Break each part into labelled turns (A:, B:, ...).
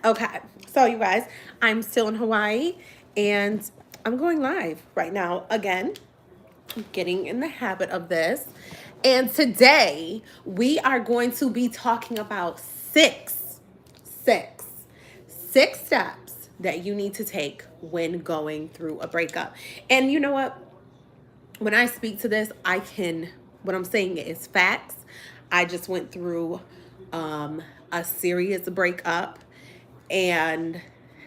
A: Okay, so you guys, I'm still in Hawaii and I'm going live right now again. I'm getting in the habit of this. And today we are going to be talking about six, six steps that you need to take when going through a breakup. And you know what? When I speak to this, what I'm saying is facts. I just went through a serious breakup, and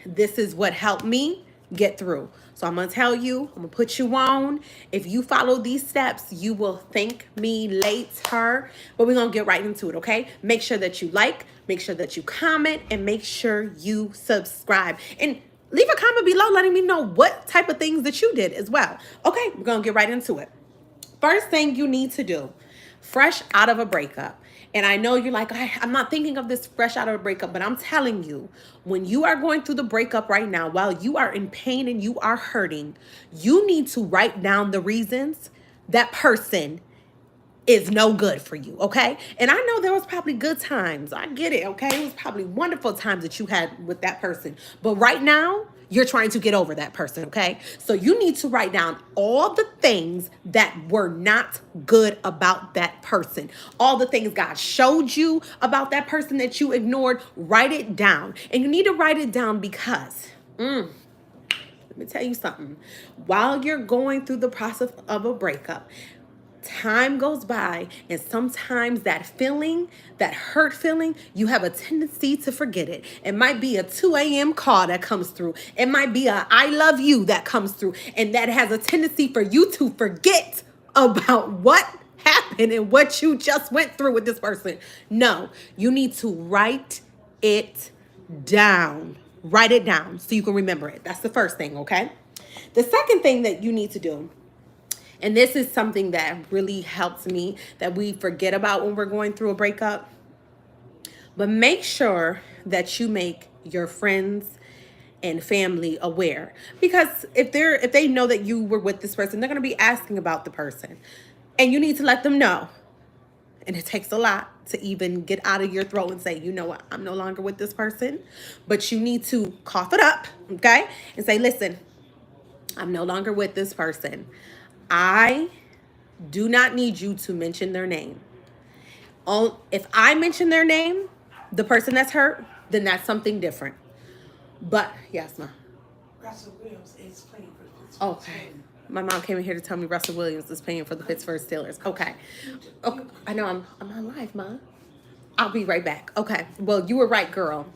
A: this is what helped me get through. So I'm gonna tell you, I'm gonna put you on. If you follow these steps, you will thank me later. But we're gonna get right into it, okay? Make sure that you like, make sure that you comment, and make sure you subscribe. And leave a comment below letting me know what type of things that you did as well. Okay, we're gonna get right into it. First thing you need to do, fresh out of a breakup. And I know you're like, I'm not thinking of this fresh out of a breakup, but I'm telling you, when you are going through the breakup right now, while you are in pain and you are hurting, you need to write down the reasons that person is no good for you, okay? And I know there was probably good times. I get it, okay? It was probably wonderful times that you had with that person. But right now, you're trying to get over that person, okay? So you need to write down all the things that were not good about that person. All the things God showed you about that person that you ignored, write it down. And you need to write it down because, let me tell you something. While you're going through the process of a breakup, time goes by, and sometimes that feeling, that hurt feeling, you have a tendency to forget it. It might be a 2 a.m. call that comes through. It might be a I love you that comes through, and that has a tendency for you to forget about what happened and what you just went through with this person. No, you need to write it down. Write it down so you can remember it. That's the first thing, okay? The second thing that you need to do, and this is something that really helps me, that we forget about when we're going through a breakup. But make sure that you make your friends and family aware. Because if they know that you were with this person, they're going to be asking about the person. And you need to let them know. And it takes a lot to even get out of your throat and say, you know what, I'm no longer with this person. But you need to cough it up, okay? And say, listen, I'm no longer with this person. I do not need you to mention their name. If I mention their name, the person that's hurt, then that's something different. But yes, ma.
B: Russell Williams is playing for the Pittsburgh
A: Okay.
B: Steelers.
A: My mom came in here to tell me Russell Williams is playing for the Pittsburgh Steelers. Okay. I know I'm on live, ma. I'll be right back. Okay. Well, you were right, girl.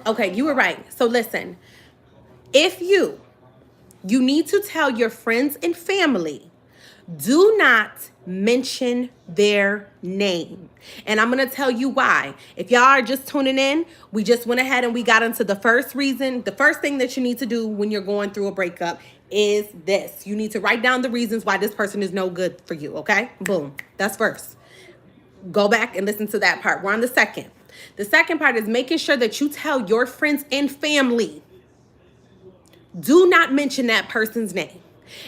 A: Okay, you were right. So listen, if you need to tell your friends and family, do not mention their name. And I'm going to tell you why. If y'all are just tuning in, we just went ahead and we got into the first reason. The first thing that you need to do when you're going through a breakup is this. You need to write down the reasons why this person is no good for you, okay? Boom. That's first. Go back and listen to that part. We're on the second. The second part is making sure that you tell your friends and family, do not mention that person's name.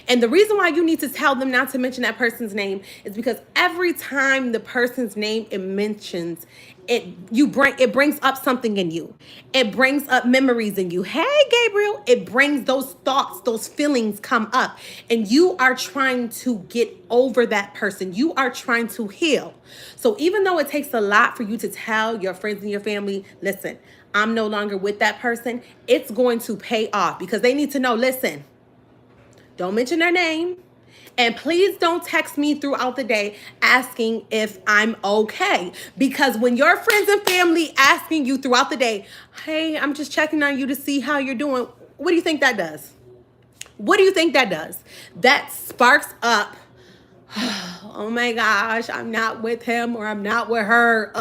A: And the reason why you need to tell them not to mention that person's name is because every time the person's name it mentions, it brings up something in you. It brings up memories in you. Hey, Gabriel, it brings those thoughts, those feelings come up. And you are trying to get over that person. You are trying to heal. So even though it takes a lot for you to tell your friends and your family, listen, I'm no longer with that person, it's going to pay off because they need to know, listen, don't mention their name. And please don't text me throughout the day asking if I'm okay. Because when your friends and family asking you throughout the day, hey, I'm just checking on you to see how you're doing. What do you think that does? What do you think that does? That sparks up, oh my gosh, I'm not with him or I'm not with her.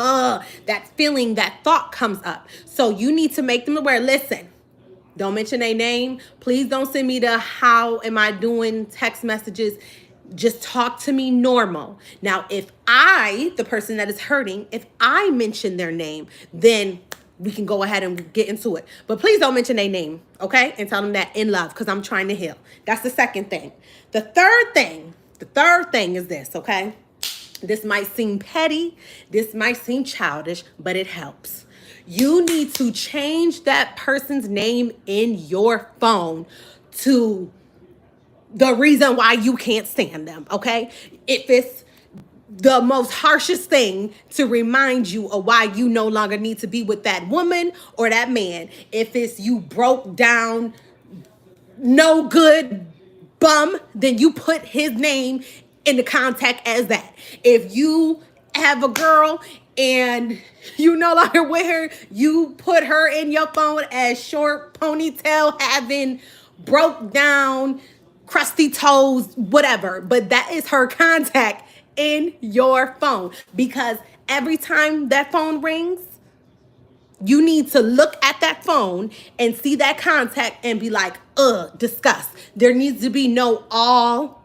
A: That feeling, that thought comes up. So you need to make them aware, listen, don't mention their name. Please don't send me the how am I doing text messages. Just talk to me normal. Now, if I, the person that is hurting, if I mention their name, then we can go ahead and get into it. But please don't mention their name, okay? And tell them that in love because I'm trying to heal. That's the second thing. The third thing is this, okay? This might seem petty. This might seem childish, but it helps. You need to change that person's name in your phone to the reason why you can't stand them, okay? If it's the most harshest thing to remind you of why you no longer need to be with that woman or that man. If it's you broke down, no good bum, then you put his name in the contact as that. If you have a girl and you no longer with her, you put her in your phone as short ponytail having broke down, crusty toes, whatever. But that is her contact in your phone, because every time that phone rings, you need to look at that phone and see that contact and be like, disgust. There needs to be no all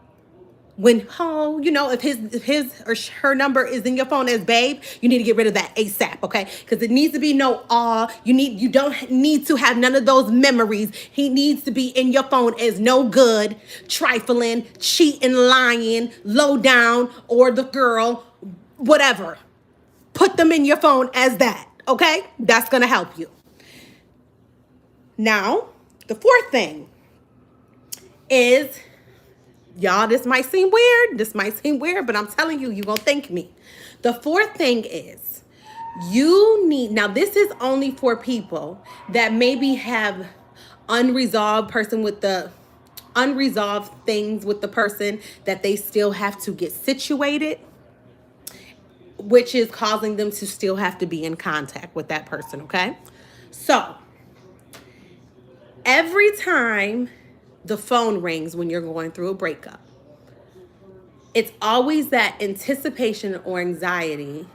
A: when, oh, if his or her number is in your phone as babe, you need to get rid of that ASAP, okay? Because it needs to be no all. You don't need to have none of those memories. He needs to be in your phone as no good, trifling, cheating, lying, low down, or the girl, whatever. Put them in your phone as that, okay? That's gonna help you. Now, the fourth thing is, y'all, this might seem weird, but I'm telling you, you're gonna thank me. The fourth thing is, now this is only for people that maybe have unresolved things with the person that they still have to get situated, which is causing them to still have to be in contact with that person, okay? So, every time the phone rings when you're going through a breakup, it's always that anticipation or anxiety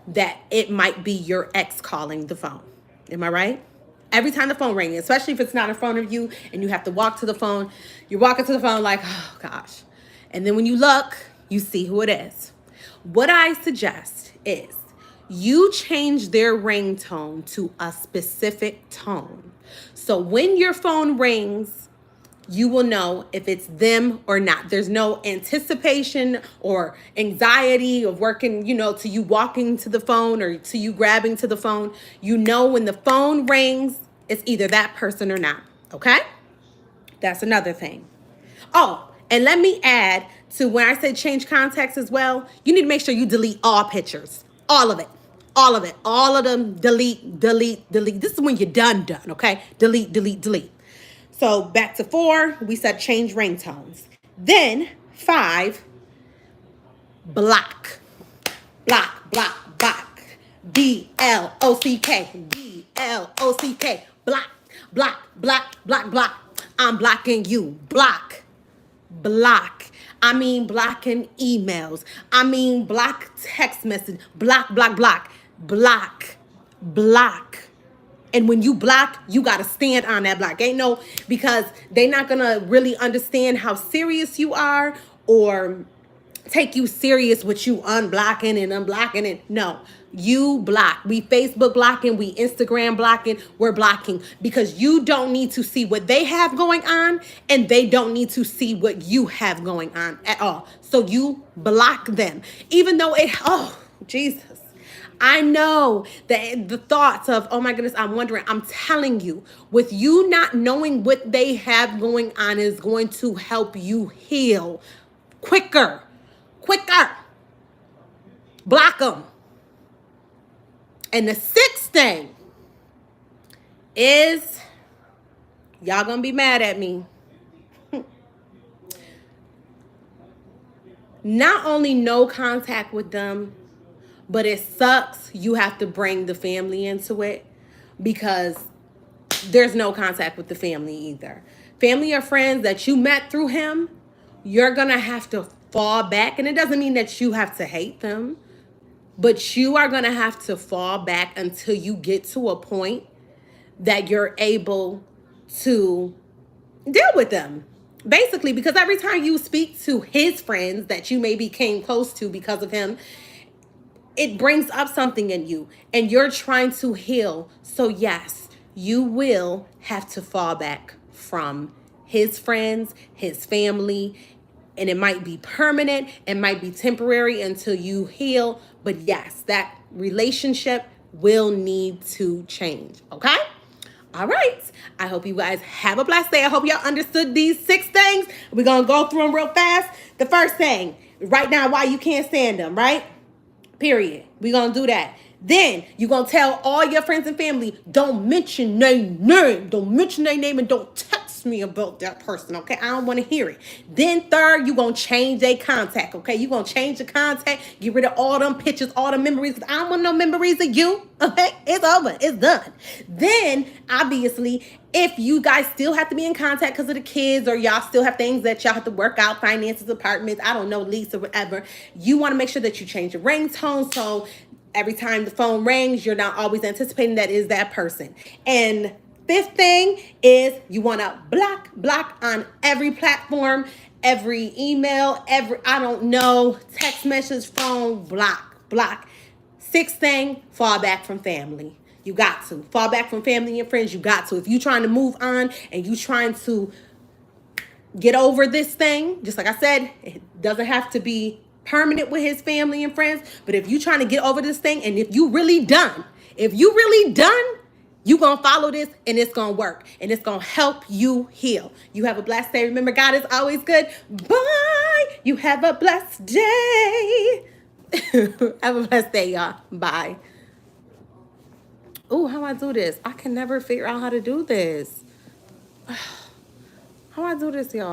A: that it might be your ex calling the phone. Am I right? Every time the phone rings, especially if it's not in front of you and you have to walk to the phone, you're walking to the phone like, oh gosh. And then when you look, you see who it is. What I suggest is you change their ringtone to a specific tone. So when your phone rings, you will know if it's them or not. There's no anticipation or anxiety of working, to you walking to the phone or to you grabbing to the phone. You know when the phone rings, it's either that person or not, okay? That's another thing. Oh, and let me add to when I say change contacts as well, you need to make sure you delete all pictures. All of it. All of it. All of them. Delete, delete, delete. This is when you're done, okay? Delete, delete, delete. So back to 4, we said change ringtones. Then 5, block. Block, block, block. B-L-O-C-K. B-L-O-C-K. Block, block, block, block, block. I'm blocking you. Block. Block. I mean blocking emails. I mean block text message. Block, block, block. Block. Block. And when you block, you got to stand on that block. Because they're not going to really understand how serious you are or take you serious with you unblocking and unblocking it. No, you block. We Facebook blocking, we Instagram blocking, we're blocking because you don't need to see what they have going on and they don't need to see what you have going on at all. So you block them, even though Jesus. I know that the thoughts of, oh my goodness, I'm wondering, I'm telling you, with you not knowing what they have going on is going to help you heal quicker. Block them. And the 6th thing is, y'all gonna be mad at me. Not only no contact with them, but it sucks you have to bring the family into it because there's no contact with the family either. Family or friends that you met through him, you're going to have to fall back. And it doesn't mean that you have to hate them, but you are going to have to fall back until you get to a point that you're able to deal with them. Basically, because every time you speak to his friends that you maybe came close to because of him, it brings up something in you and you're trying to heal. So yes, you will have to fall back from his friends, his family, and it might be permanent, it might be temporary until you heal. But yes, that relationship will need to change. Okay? All right. I hope you guys have a blessed day. I hope y'all understood these 6 things. We're going to go through them real fast. The first thing, right now, why you can't stand them, right? Period. We're going to do that. Then you're going to tell all your friends and family, don't mention their name. Don't mention their name and don't text me about that person, okay? I don't want to hear it. Then third, you're going to change their contact, okay? You're going to change the contact, get rid of all them pictures, all the memories, because I don't want no memories of you, okay? It's over. It's done. Then, obviously, if you guys still have to be in contact because of the kids, or y'all still have things that y'all have to work out, finances, apartments, I don't know, lease or whatever, you want to make sure that you change your ringtone so every time the phone rings, you're not always anticipating that is that person. And fifth thing is you want to block on every platform, every email, every, I don't know, text message, phone, block. Sixth thing, fall back from family. You got to fall back from family and friends. You got to. If you're trying to move on and you trying to get over this thing, just like I said, it doesn't have to be permanent with his family and friends. But if you're trying to get over this thing, and if you really done, you gonna follow this and it's gonna work and it's gonna help you heal. You have a blessed day. Remember, God is always good. Bye. You have a blessed day. Have a blessed day, y'all. Bye. Oh, how do I do this? I can never figure out how to do this. How do I do this, y'all?